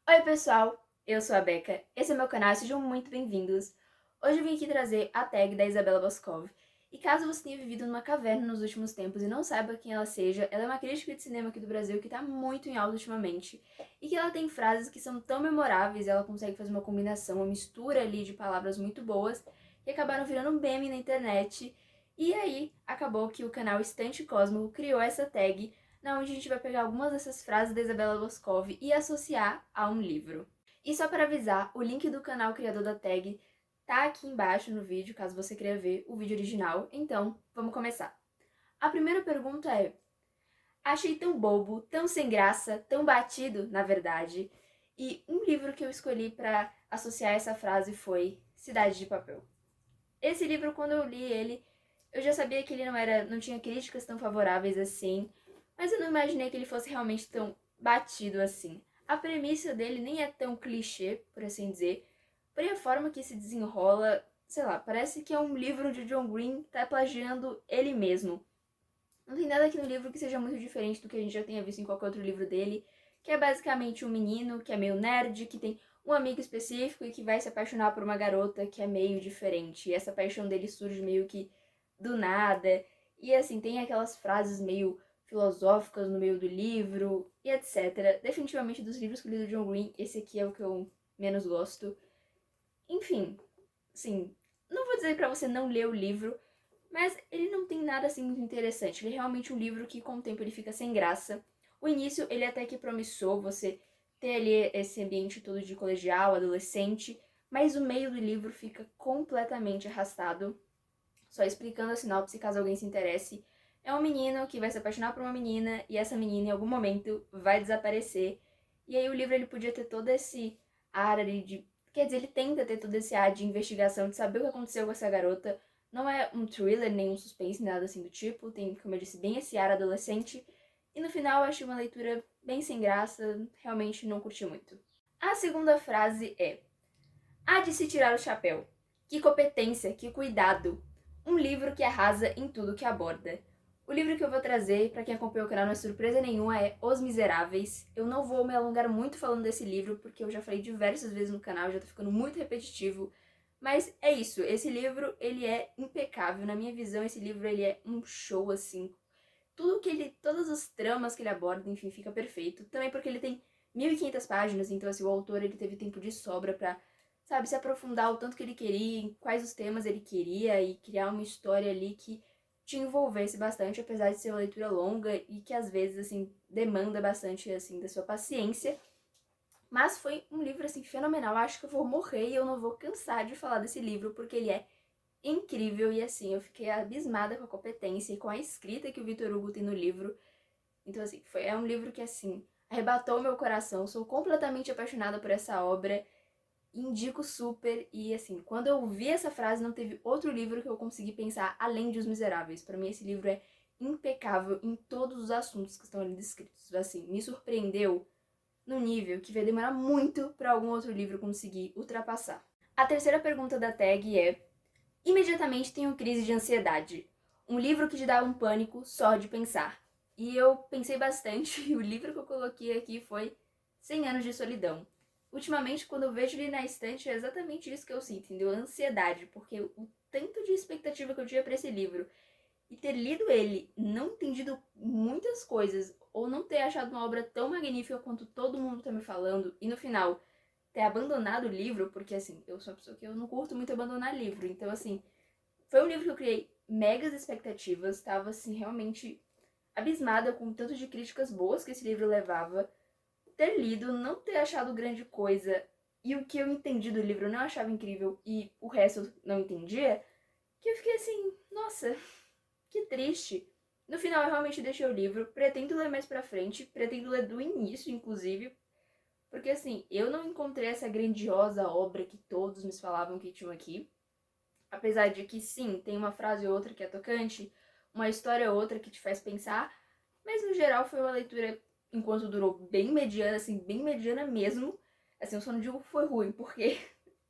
Oi pessoal, eu sou a Becca, esse é meu canal e sejam muito bem-vindos. Hoje eu vim aqui trazer a tag da Isabella Boscov. E caso você tenha vivido numa caverna nos últimos tempos e não saiba quem ela seja, ela é uma crítica de cinema aqui do Brasil que tá muito em alta ultimamente. E que ela tem frases que são tão memoráveis, ela consegue fazer uma combinação, uma mistura ali de palavras muito boas, que acabaram virando um meme na internet. E aí, acabou que o canal Estante Cosmo criou essa tag na onde a gente vai pegar algumas dessas frases da Isabella Boscov e associar a um livro. E só para avisar, o link do canal criador da tag tá aqui embaixo no vídeo, caso você queira ver o vídeo original. Então, vamos começar. A primeira pergunta é: achei tão bobo, tão sem graça, tão batido, na verdade. E um livro que eu escolhi para associar essa frase foi Cidade de Papel. Esse livro, quando eu li ele, eu já sabia que ele não tinha críticas tão favoráveis assim, mas eu não imaginei que ele fosse realmente tão batido assim. A premissa dele nem é tão clichê, por assim dizer, porém a forma que se desenrola, sei lá, parece que é um livro de John Green tá plagiando ele mesmo. Não tem nada aqui no livro que seja muito diferente do que a gente já tenha visto em qualquer outro livro dele, que é basicamente um menino que é meio nerd, que tem um amigo específico e que vai se apaixonar por uma garota que é meio diferente. E essa paixão dele surge meio que do nada. E assim, tem aquelas frases meio filosóficas no meio do livro e etc. Definitivamente dos livros que eu li do John Green, esse aqui é o que eu menos gosto. Enfim, sim, não vou dizer pra você não ler o livro, mas ele não tem nada assim muito interessante. Ele é realmente um livro que com o tempo ele fica sem graça. O início ele até que promissor, você ter ali esse ambiente todo de colegial, adolescente, mas o meio do livro fica completamente arrastado. Só explicando a sinopse caso alguém se interesse. É um menino que vai se apaixonar por uma menina e essa menina em algum momento vai desaparecer. E aí o livro ele podia ter todo esse ar ali de... Quer dizer, ele tenta ter todo esse ar de investigação, de saber o que aconteceu com essa garota. Não é um thriller, nem um suspense, nada assim do tipo. Tem, como eu disse, bem esse ar adolescente. E no final eu achei uma leitura bem sem graça, realmente não curti muito. A segunda frase é: há de se tirar o chapéu. Que competência, que cuidado. Um livro que arrasa em tudo que aborda. O livro que eu vou trazer, para quem acompanha o canal não é surpresa nenhuma, é Os Miseráveis. Eu não vou me alongar muito falando desse livro, porque eu já falei diversas vezes no canal, já tá ficando muito repetitivo. Mas é isso, esse livro, ele é impecável. Na minha visão, esse livro, ele é um show, assim. Todas as tramas que ele aborda, enfim, fica perfeito. Também porque ele tem 1.500 páginas, então, assim, o autor, ele teve tempo de sobra pra, sabe, se aprofundar o tanto que ele queria, em quais os temas ele queria e criar uma história ali que te envolvesse bastante, apesar de ser uma leitura longa e que às vezes, assim, demanda bastante, assim, da sua paciência. Mas foi um livro, assim, fenomenal. Acho que eu vou morrer e eu não vou cansar de falar desse livro, porque ele é incrível e, assim, eu fiquei abismada com a competência e com a escrita que o Victor Hugo tem no livro. Então, assim, é um livro que, assim, arrebatou meu coração. Sou completamente apaixonada por essa obra. Indico super. E, assim, quando eu vi essa frase, não teve outro livro que eu consegui pensar além de Os Miseráveis. Para mim, esse livro é impecável em todos os assuntos que estão ali descritos. Assim, me surpreendeu no nível que vai demorar muito para algum outro livro conseguir ultrapassar. A terceira pergunta da tag é: imediatamente tenho crise de ansiedade. Um livro que te dá um pânico só de pensar. E eu pensei bastante, e o livro que eu coloquei aqui foi 100 Anos de Solidão. Ultimamente, quando eu vejo ele na estante, é exatamente isso que eu sinto, entendeu? Ansiedade, porque o tanto de expectativa que eu tinha para esse livro e ter lido ele, não entendido muitas coisas, ou não ter achado uma obra tão magnífica quanto todo mundo tá me falando, e no final ter abandonado o livro, porque assim, eu sou uma pessoa que eu não curto muito abandonar livro, então assim, foi um livro que eu criei megas expectativas, estava assim realmente abismada com o tanto de críticas boas que esse livro levava. Ter lido, não ter achado grande coisa e o que eu entendi do livro eu não achava incrível e o resto eu não entendia, que eu fiquei assim, nossa, que triste. No final eu realmente deixei o livro, pretendo ler mais pra frente, pretendo ler do início, inclusive, porque assim, eu não encontrei essa grandiosa obra que todos me falavam que tinham aqui. Apesar de que sim, tem uma frase ou outra que é tocante, uma história ou outra que te faz pensar, mas no geral foi uma leitura, enquanto durou, bem mediana, assim, bem mediana mesmo. Assim, eu só não digo que foi ruim, porque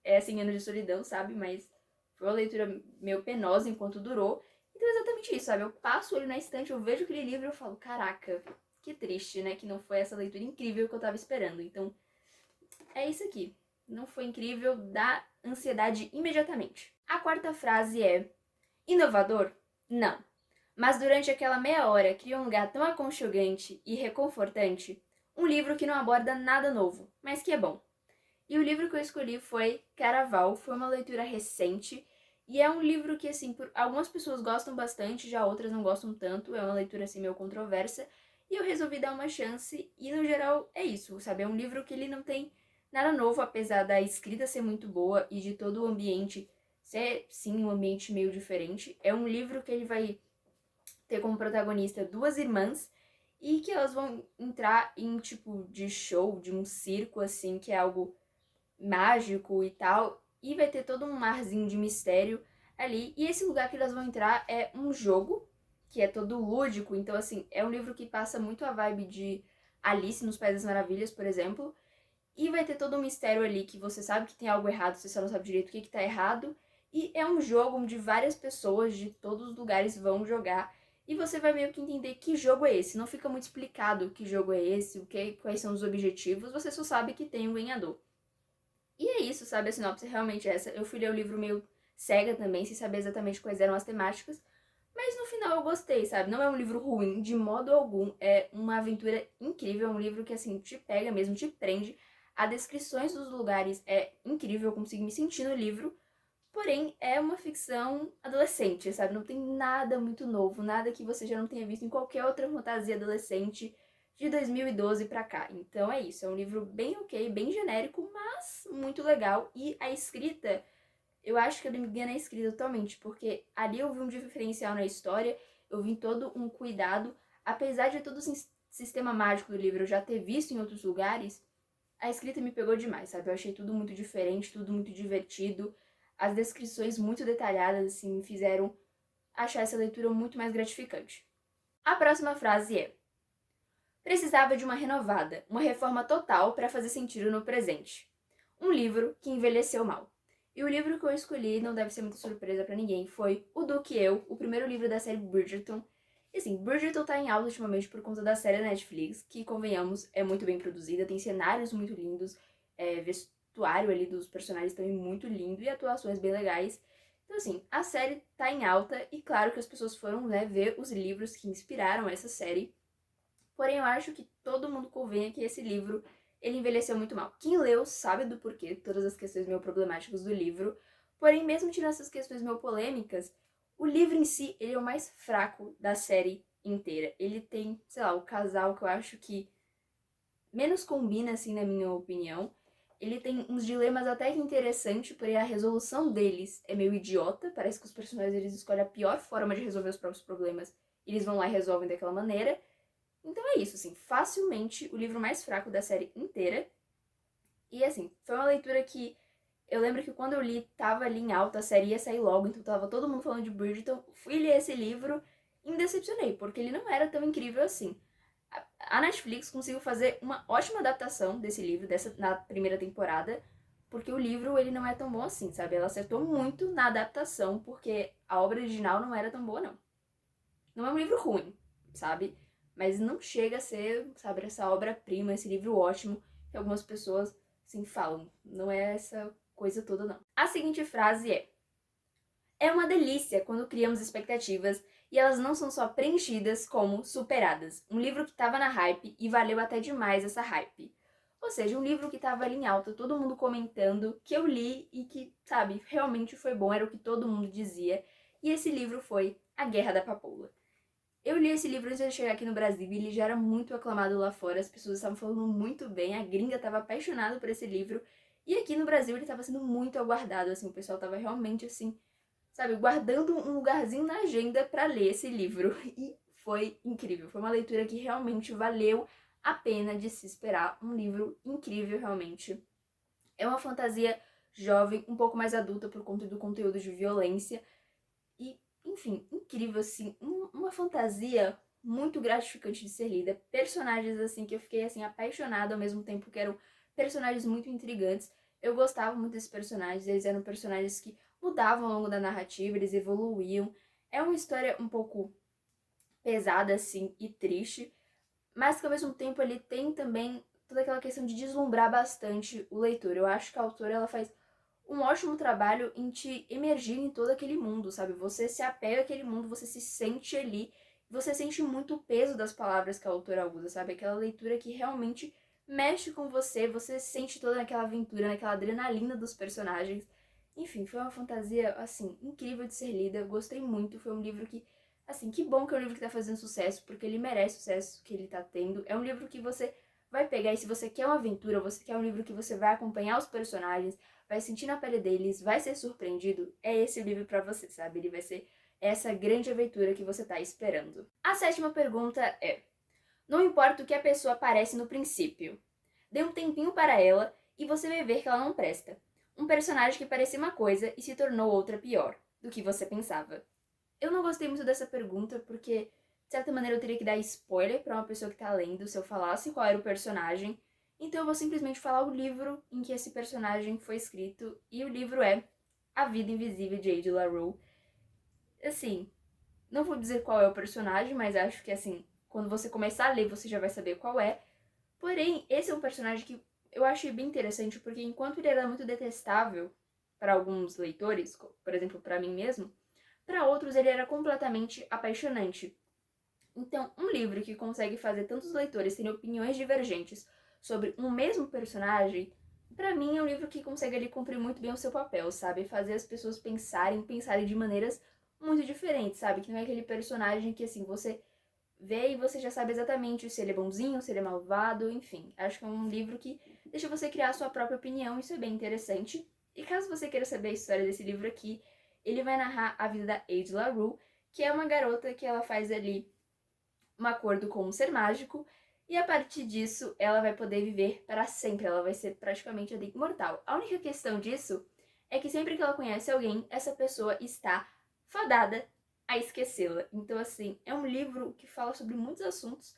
é 100 anos de solidão, sabe? Mas foi uma leitura meio penosa enquanto durou. Então é exatamente isso, sabe? Eu passo ele na estante, eu vejo aquele livro e eu falo, caraca, que triste, né? Que não foi essa leitura incrível que eu tava esperando. Então, é isso aqui. Não foi incrível, dá ansiedade imediatamente. A quarta frase é: inovador? Não. Mas durante aquela meia hora cria um lugar tão aconchegante e reconfortante, um livro que não aborda nada novo, mas que é bom. E o livro que eu escolhi foi Caraval, foi uma leitura recente, e é um livro que, assim, algumas pessoas gostam bastante, já outras não gostam tanto, é uma leitura, assim, meio controversa, e eu resolvi dar uma chance, e no geral é isso, sabe? É um livro que ele não tem nada novo, apesar da escrita ser muito boa e de todo o ambiente ser, sim, um ambiente meio diferente. É um livro que ele vai ter como protagonista duas irmãs, e que elas vão entrar em um tipo de show, de um circo, assim, que é algo mágico e tal, e vai ter todo um arzinho de mistério ali. E esse lugar que elas vão entrar é um jogo, que é todo lúdico, então assim, é um livro que passa muito a vibe de Alice nos País das Maravilhas, por exemplo, e vai ter todo um mistério ali que você sabe que tem algo errado, você só não sabe direito o que tá errado, e é um jogo onde várias pessoas de todos os lugares vão jogar, e você vai meio que entender que jogo é esse. Não fica muito explicado que jogo é esse, quais são os objetivos, você só sabe que tem um ganhador. E é isso, sabe? A sinopse é realmente essa. Eu fui ler o livro meio cega também, sem saber exatamente quais eram as temáticas. Mas no final eu gostei, sabe? Não é um livro ruim, de modo algum. É uma aventura incrível, é um livro que, assim, te pega mesmo, te prende. As descrições dos lugares é incrível, eu consigo me sentir no livro. Porém, é uma ficção adolescente, sabe? Não tem nada muito novo, nada que você já não tenha visto em qualquer outra fantasia adolescente de 2012 pra cá. Então é isso, é um livro bem ok, bem genérico, mas muito legal. E a escrita, eu acho que eu me ganhei na escrita totalmente, porque ali eu vi um diferencial na história, eu vi todo um cuidado. Apesar de todo o sistema mágico do livro eu já ter visto em outros lugares, a escrita me pegou demais, sabe? Eu achei tudo muito diferente, tudo muito divertido. As descrições muito detalhadas, assim, me fizeram achar essa leitura muito mais gratificante. A próxima frase é: precisava de uma renovada, uma reforma total para fazer sentido no presente. Um livro que envelheceu mal. E o livro que eu escolhi, não deve ser muita surpresa para ninguém, foi O Duque e Eu, o primeiro livro da série Bridgerton. E assim, Bridgerton tá em alta ultimamente por conta da série da Netflix, que, convenhamos, é muito bem produzida, tem cenários muito lindos, vestuário ali dos personagens também muito lindo e atuações bem legais. Então assim, a série tá em alta e claro que as pessoas foram, né, ver os livros que inspiraram essa série. Porém, eu acho que todo mundo convenha que esse livro, ele envelheceu muito mal. Quem leu sabe do porquê, todas as questões meio problemáticas do livro. Porém, mesmo tirando essas questões meio polêmicas, o livro em si, ele é o mais fraco da série inteira. Ele tem, sei lá, o casal que eu acho que menos combina, assim, na minha opinião. Ele tem uns dilemas até que interessantes, porém a resolução deles é meio idiota. Parece que os personagens eles escolhem a pior forma de resolver os próprios problemas. E eles vão lá e resolvem daquela maneira. Então é isso, assim, facilmente o livro mais fraco da série inteira. E assim, foi uma leitura que eu lembro que quando eu li, tava ali em alta, a série ia sair logo, então tava todo mundo falando de Bridgerton. Fui ler esse livro e me decepcionei, porque ele não era tão incrível assim. A Netflix conseguiu fazer uma ótima adaptação desse livro, na primeira temporada, porque o livro ele não é tão bom assim, sabe? Ela acertou muito na adaptação, porque a obra original não era tão boa, não. Não é um livro ruim, sabe? Mas não chega a ser, sabe, essa obra-prima, esse livro ótimo que algumas pessoas, assim, falam. Não é essa coisa toda, não. A seguinte frase é: é uma delícia quando criamos expectativas e elas não são só preenchidas, como superadas. Um livro que estava na hype e valeu até demais essa hype. Ou seja, um livro que estava ali em alta, todo mundo comentando, que eu li e que, sabe, realmente foi bom, era o que todo mundo dizia. E esse livro foi A Guerra da Papoula. Eu li esse livro antes de chegar aqui no Brasil e ele já era muito aclamado lá fora, as pessoas estavam falando muito bem, a gringa estava apaixonada por esse livro. E aqui no Brasil ele estava sendo muito aguardado, assim, o pessoal estava realmente, assim, sabe, guardando um lugarzinho na agenda para ler esse livro. E foi incrível, foi uma leitura que realmente valeu a pena de se esperar, um livro incrível realmente. É uma fantasia jovem, um pouco mais adulta por conta do conteúdo de violência, e, enfim, incrível, assim, uma fantasia muito gratificante de ser lida. Personagens, assim, que eu fiquei, assim, apaixonada ao mesmo tempo que eram personagens muito intrigantes. Eu gostava muito desses personagens, eles eram personagens que mudavam ao longo da narrativa, eles evoluíam. É uma história um pouco pesada, assim, e triste, mas que ao mesmo tempo ele tem também toda aquela questão de deslumbrar bastante o leitor. Eu acho que a autora, ela faz um ótimo trabalho em te emergir em todo aquele mundo, sabe? Você se apega àquele mundo, você se sente ali, você sente muito o peso das palavras que a autora usa, sabe? Aquela leitura que realmente mexe com você, você sente toda aquela aventura, naquela adrenalina dos personagens. Enfim, foi uma fantasia, assim, incrível de ser lida, eu gostei muito, foi um livro que, assim, que bom que é um livro que tá fazendo sucesso, porque ele merece o sucesso que ele tá tendo. É um livro que você vai pegar, e se você quer uma aventura, você quer um livro que você vai acompanhar os personagens, vai sentir na pele deles, vai ser surpreendido, é esse o livro pra você, sabe? Ele vai ser essa grande aventura que você tá esperando. A sétima pergunta é: não importa o que a pessoa parece no princípio, dê um tempinho para ela e você vai ver que ela não presta. Um personagem que parecia uma coisa e se tornou outra pior do que você pensava. Eu não gostei muito dessa pergunta porque, de certa maneira, eu teria que dar spoiler pra uma pessoa que tá lendo se eu falasse qual era o personagem. Então eu vou simplesmente falar o livro em que esse personagem foi escrito, e o livro é A Vida Invisível de Ade LaRue. Assim, não vou dizer qual é o personagem, mas acho que, assim, quando você começar a ler, você já vai saber qual é. Porém, esse é um personagem que eu achei bem interessante, porque enquanto ele era muito detestável para alguns leitores, por exemplo, para mim mesmo, para outros ele era completamente apaixonante. Então, um livro que consegue fazer tantos leitores terem opiniões divergentes sobre um mesmo personagem, pra mim é um livro que consegue ali cumprir muito bem o seu papel, sabe? Fazer as pessoas pensarem de maneiras muito diferentes, sabe? Que não é aquele personagem que, assim, você vê e você já sabe exatamente se ele é bonzinho, se ele é malvado, enfim. Acho que é um livro que deixa você criar a sua própria opinião, isso é bem interessante. E caso você queira saber a história desse livro aqui, ele vai narrar a vida da Ade LaRue, que é uma garota que ela faz ali um acordo com um ser mágico, e a partir disso ela vai poder viver para sempre, ela vai ser praticamente ali imortal. A única questão disso é que sempre que ela conhece alguém, essa pessoa está fadada a esquecê-la. Então, assim, é um livro que fala sobre muitos assuntos,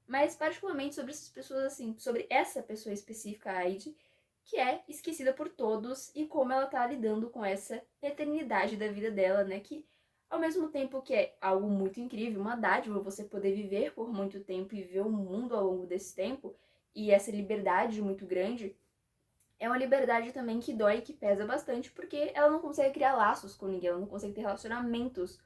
mas particularmente sobre essas pessoas, assim, sobre essa pessoa específica, a Aide, que é esquecida por todos e como ela tá lidando com essa eternidade da vida dela, né, que ao mesmo tempo que é algo muito incrível, uma dádiva você poder viver por muito tempo e ver o mundo ao longo desse tempo, e essa liberdade muito grande, é uma liberdade também que dói e que pesa bastante, porque ela não consegue criar laços com ninguém, ela não consegue ter relacionamentos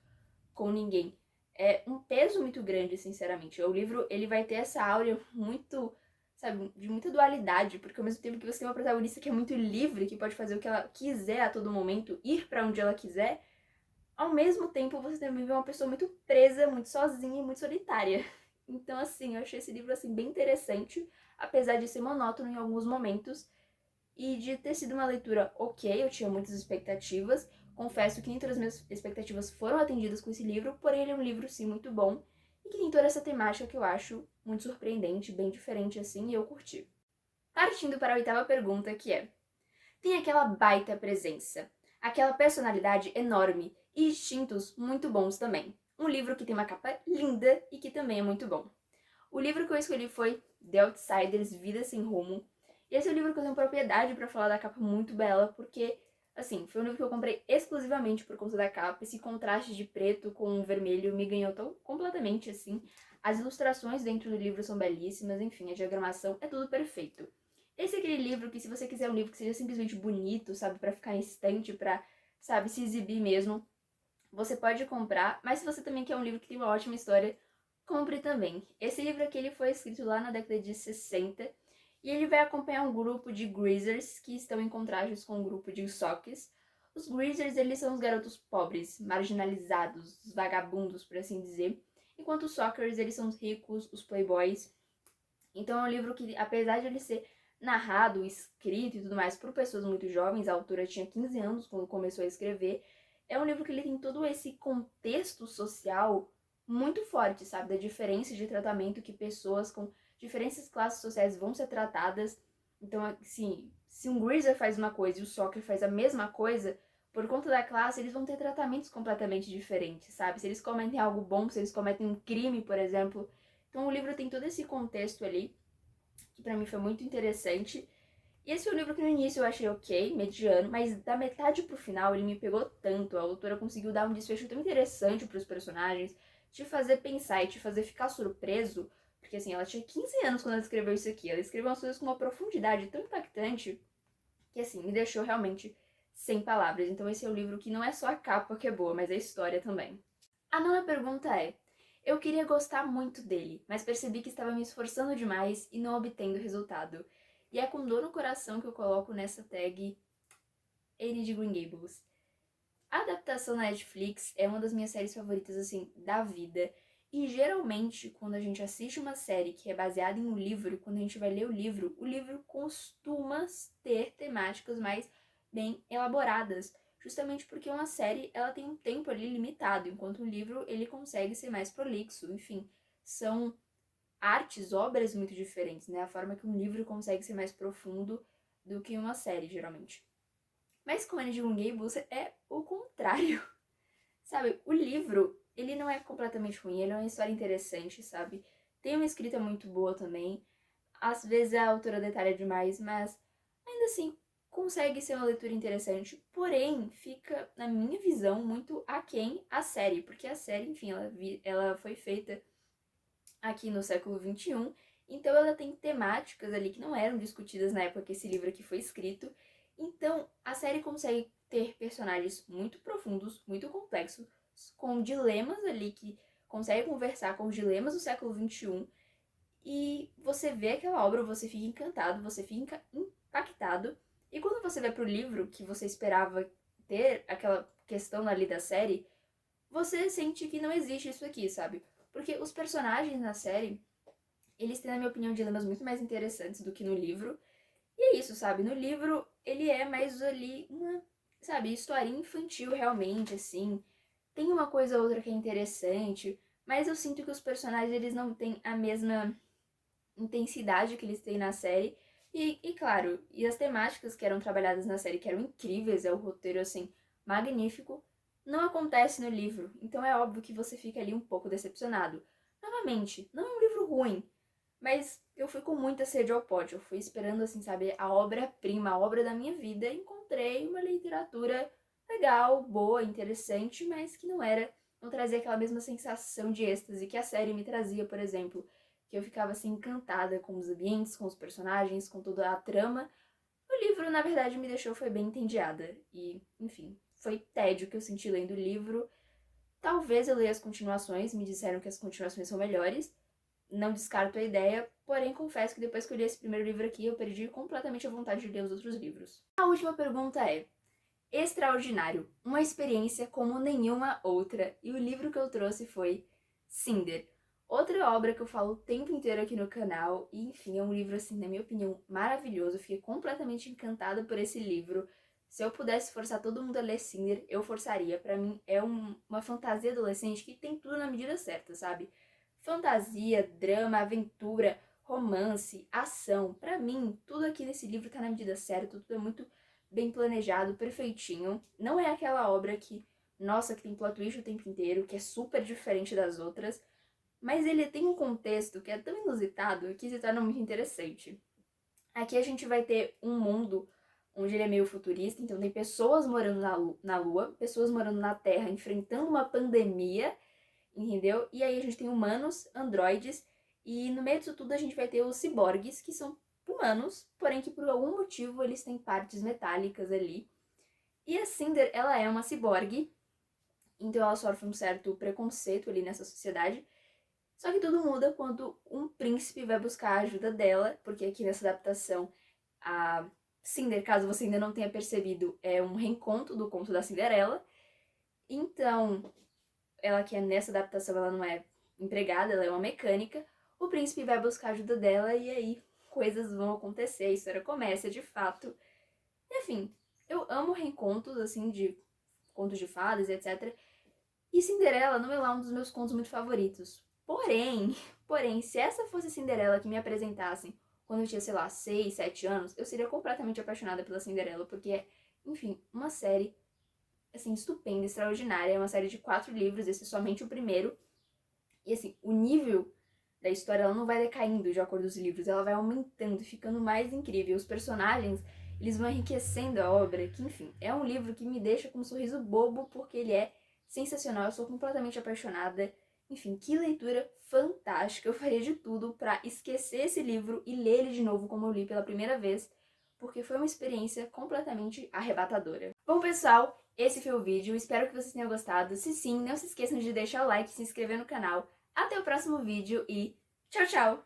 com ninguém. É um peso muito grande, sinceramente. O livro, ele vai ter essa áurea muito, sabe, de muita dualidade, porque ao mesmo tempo que você tem uma protagonista que é muito livre, que pode fazer o que ela quiser a todo momento, ir para onde ela quiser, ao mesmo tempo você também vê uma pessoa muito presa, muito sozinha e muito solitária. Então, assim, eu achei esse livro, assim, bem interessante, apesar de ser monótono em alguns momentos, e de ter sido uma leitura ok, eu tinha muitas expectativas. Confesso que nem todas as minhas expectativas foram atendidas com esse livro, porém ele é um livro, sim, muito bom, e que tem toda essa temática que eu acho muito surpreendente, bem diferente, assim, e eu curti. Partindo para a oitava pergunta, que é: tem aquela baita presença, aquela personalidade enorme e instintos muito bons também. Um livro que tem uma capa linda e que também é muito bom. O livro que eu escolhi foi The Outsiders, Vida Sem Rumo. E esse é o livro que eu tenho propriedade para falar da capa muito bela, porque, assim, foi um livro que eu comprei exclusivamente por conta da capa. Esse contraste de preto com vermelho me ganhou tão completamente, assim. As ilustrações dentro do livro são belíssimas, enfim, a diagramação é tudo perfeito. Esse é aquele livro que, se você quiser um livro que seja simplesmente bonito, sabe, pra ficar em estante, pra, sabe, se exibir mesmo, você pode comprar. Mas se você também quer um livro que tem uma ótima história, compre também. Esse livro aqui, ele foi escrito lá na década de 60 e ele vai acompanhar um grupo de greasers que estão em contrastes com um grupo de socks. Os greasers, eles são os garotos pobres, marginalizados, os vagabundos, por assim dizer, enquanto os sockers, eles são os ricos, os playboys. Então é um livro que, apesar de ele ser narrado, escrito e tudo mais por pessoas muito jovens, a autora tinha 15 anos quando começou a escrever, é um livro que ele tem todo esse contexto social muito forte, sabe? Da diferença de tratamento que pessoas com diferentes classes sociais vão ser tratadas. Então, assim, se um greaser faz uma coisa e o soccer faz a mesma coisa, por conta da classe, eles vão ter tratamentos completamente diferentes, sabe? Se eles cometem algo bom, se eles cometem um crime, por exemplo. Então o livro tem todo esse contexto ali, que pra mim foi muito interessante. E esse foi um livro que no início eu achei ok, mediano, mas da metade pro final ele me pegou tanto. A autora conseguiu dar um desfecho tão interessante pros personagens, te fazer pensar e te fazer ficar surpreso Porque assim, ela tinha 15 anos quando ela escreveu isso aqui. Ela escreveu umas coisas com uma profundidade tão impactante que assim, me deixou realmente sem palavras. Então esse é o livro que não é só a capa que é boa, mas a história também. A nona pergunta é: eu queria gostar muito dele, mas percebi que estava me esforçando demais e não obtendo resultado. E é com dor no coração que eu coloco nessa tag Anne de Green Gables. A adaptação na Netflix é uma das minhas séries favoritas, assim, da vida. E geralmente, quando a gente assiste uma série que é baseada em um livro, quando a gente vai ler o livro costuma ter temáticas mais bem elaboradas. Justamente porque uma série, ela tem um tempo ali limitado, enquanto um livro, ele consegue ser mais prolixo. Enfim, são artes, obras muito diferentes, né? A forma que um livro consegue ser mais profundo do que uma série, geralmente. Mas com Anne de Green Gables é o contrário. Sabe, o livro, ele não é completamente ruim, ele é uma história interessante, sabe? Tem uma escrita muito boa também. Às vezes a autora detalha demais, mas ainda assim consegue ser uma leitura interessante. Porém, fica, na minha visão, muito aquém a série, porque a série, enfim, ela foi feita aqui no século XXI, então ela tem temáticas ali que não eram discutidas na época que esse livro aqui foi escrito. Então a série consegue ter personagens muito profundos, muito complexos, com dilemas ali que consegue conversar com os dilemas do século XXI. E você vê aquela obra, você fica encantado, você fica impactado. E quando você vai pro livro, que você esperava ter aquela questão ali da série, você sente que não existe isso aqui, sabe? Porque os personagens na série, eles têm, na minha opinião, dilemas muito mais interessantes do que no livro. E é isso, sabe? No livro, ele é mais ali uma, sabe, historinha infantil realmente, assim. Tem uma coisa ou outra que é interessante, mas eu sinto que os personagens, eles não têm a mesma intensidade que eles têm na série. E claro, e as temáticas que eram trabalhadas na série, que eram incríveis, é o roteiro, assim, magnífico, não acontece no livro. Então é óbvio que você fica ali um pouco decepcionado. Novamente, não é um livro ruim, mas eu fui com muita sede ao pote. Eu fui esperando, assim, sabe, a obra-prima, a obra da minha vida. E encontrei uma literatura legal, boa, interessante, mas que não trazia aquela mesma sensação de êxtase que a série me trazia, por exemplo. Que eu ficava, assim, encantada com os ambientes, com os personagens, com toda a trama. O livro, na verdade, me deixou foi bem entediada. E, enfim, foi tédio que eu senti lendo o livro. Talvez eu leia as continuações, me disseram que as continuações são melhores. Não descarto a ideia, porém confesso que depois que eu li esse primeiro livro aqui, eu perdi completamente a vontade de ler os outros livros. A última pergunta é: extraordinário, uma experiência como nenhuma outra, e o livro que eu trouxe foi Cinder. Outra obra que eu falo o tempo inteiro aqui no canal, e enfim, é um livro, assim, na minha opinião, maravilhoso. Eu fiquei completamente encantada por esse livro. Se eu pudesse forçar todo mundo a ler Cinder, eu forçaria. Pra mim, é uma fantasia adolescente que tem tudo na medida certa, sabe? Fantasia, drama, aventura, romance, ação. Pra mim, tudo aqui nesse livro tá na medida certa, tudo é muito bem planejado, perfeitinho. Não é aquela obra que, nossa, que tem plot twist o tempo inteiro, que é super diferente das outras, mas ele tem um contexto que é tão inusitado que se torna muito interessante. Aqui a gente vai ter um mundo onde ele é meio futurista, então tem pessoas morando na Lua, pessoas morando na Terra, enfrentando uma pandemia, entendeu? E aí a gente tem humanos, androides, e no meio disso tudo a gente vai ter os ciborgues, que são humanos, porém que por algum motivo eles têm partes metálicas ali. E a Cinder, ela é uma ciborgue, então ela sofre um certo preconceito ali nessa sociedade. Só que tudo muda quando um príncipe vai buscar a ajuda dela, porque aqui nessa adaptação, a Cinder, caso você ainda não tenha percebido, é um reencontro do conto da Cinderela. Então, ela que é nessa adaptação, ela não é empregada, ela é uma mecânica. O príncipe vai buscar a ajuda dela e aí coisas vão acontecer, a história começa de fato. Enfim, eu amo reencontros, assim, de contos de fadas, etc. E Cinderela não é lá um dos meus contos muito favoritos. Porém, se essa fosse a Cinderela que me apresentassem quando eu tinha, sei lá, 6, 7 anos, eu seria completamente apaixonada pela Cinderela, porque é, enfim, uma série, assim, estupenda, extraordinária. É uma série de 4 livros, esse é somente o primeiro. E, assim, o nível da história, ela não vai decaindo de acordo com os livros, ela vai aumentando, ficando mais incrível. Os personagens, eles vão enriquecendo a obra, que, enfim, é um livro que me deixa com um sorriso bobo, porque ele é sensacional, eu sou completamente apaixonada. Enfim, que leitura fantástica! Eu faria de tudo para esquecer esse livro e ler ele de novo como eu li pela primeira vez, porque foi uma experiência completamente arrebatadora. Bom, pessoal, esse foi o vídeo. Espero que vocês tenham gostado. Se sim, não se esqueçam de deixar o like e se inscrever no canal. Até o próximo vídeo e tchau, tchau!